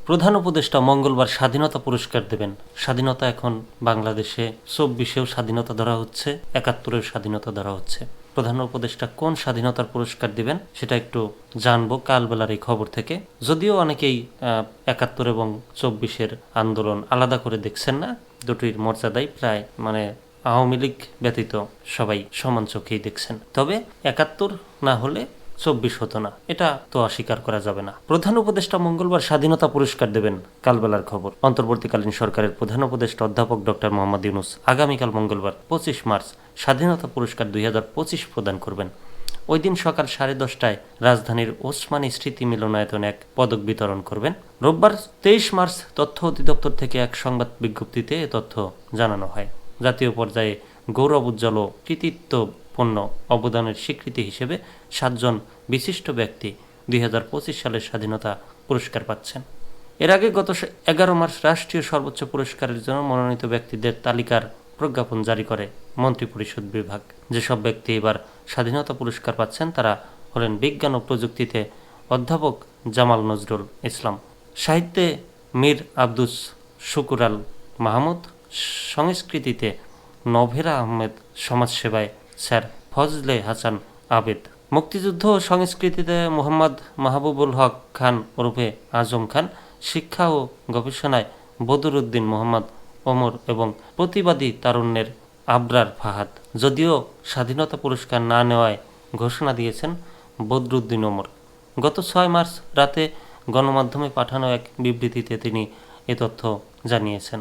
প্রধান উপদেষ্টা মঙ্গলবার স্বাধীনতা পুরস্কার দেবেন। স্বাধীনতা এখন বাংলাদেশে 24-এও স্বাধীনতা ধরা হচ্ছে, 71-এও স্বাধীনতা ধরা হচ্ছে। প্রধান উপদেষ্টা কোন স্বাধীনতার পুরস্কার দিবেন সেটা একটু জানবো কালবেলার এই খবর থেকে। যদিও অনেকেই 71 এবং 24-এর আন্দোলন আলাদা করে দেখছেন না, দুটির মর্যাদাই প্রায় আওয়ামী লীগ ব্যতীত সবাই সমান চোখেই দেখছেন। তবে 71 না হলে 24 হতো না, এটা তো অস্বীকার করা যাবে না। প্রধান উপদেষ্টা মঙ্গলবার স্বাধীনতা পুরস্কার দেবেন, কালবেলার খবর। অন্তর্বর্তীকালীন সরকারের প্রধান উপদেষ্টা অধ্যাপক ডক্টর মোহাম্মদ ইউনূস আগামীকাল মঙ্গলবার 25 মার্চ স্বাধীনতা পুরস্কার 2025 প্রদান করবেন। ওই দিন সকাল 10:30টায় রাজধানীর ওসমানী স্মৃতি মিলনায়তনে এক পদক বিতরণ করবেন। রোববার 23 মার্চ তথ্য অধিদপ্তর থেকে এক সংবাদ বিজ্ঞপ্তিতে এ তথ্য জানানো হয়। জাতীয় পর্যায়ে গৌরব উজ্জ্বল ও কৃতিত্বপূর্ণ অবদানের স্বীকৃতি হিসেবে 7 জন বিশিষ্ট ব্যক্তি 2025 সালের স্বাধীনতা পুরস্কার পাচ্ছেন। এর আগে গত 11 মার্চ রাষ্ট্রীয় সর্বোচ্চ পুরস্কারের জন্য মনোনীত ব্যক্তিদের তালিকার প্রজ্ঞাপন জারি করে মন্ত্রিপরিষদ বিভাগ। যেসব ব্যক্তি এবার স্বাধীনতা পুরস্কার পাচ্ছেন তারা হলেন বিজ্ঞান ও প্রযুক্তিতে অধ্যাপক জামাল নজরুল ইসলাম, সাহিত্যে মীর আব্দুস শুকুর আল মাহমুদ, সংস্কৃতিতে নভেরা আহমেদ, সমাজসেবায় স্যার ফজলে হাসান আবেদ, মুক্তিযুদ্ধ ও সংস্কৃতিতে মোহাম্মদ মাহবুবুল হক খান ওরফে আজম খান, শিক্ষা ও গবেষণায় বদরুদ্দিন মোহাম্মদ ওমর এবং প্রতিবাদী তারুণ্যের আবরার ফাহাদ। যদিও স্বাধীনতা পুরস্কার না নেওয়ায় ঘোষণা দিয়েছেন বদরুদ্দিন ওমর। গত 6 মার্চ রাতে গণমাধ্যমে পাঠানো এক বিবৃতিতে তিনি এ তথ্য জানিয়েছেন।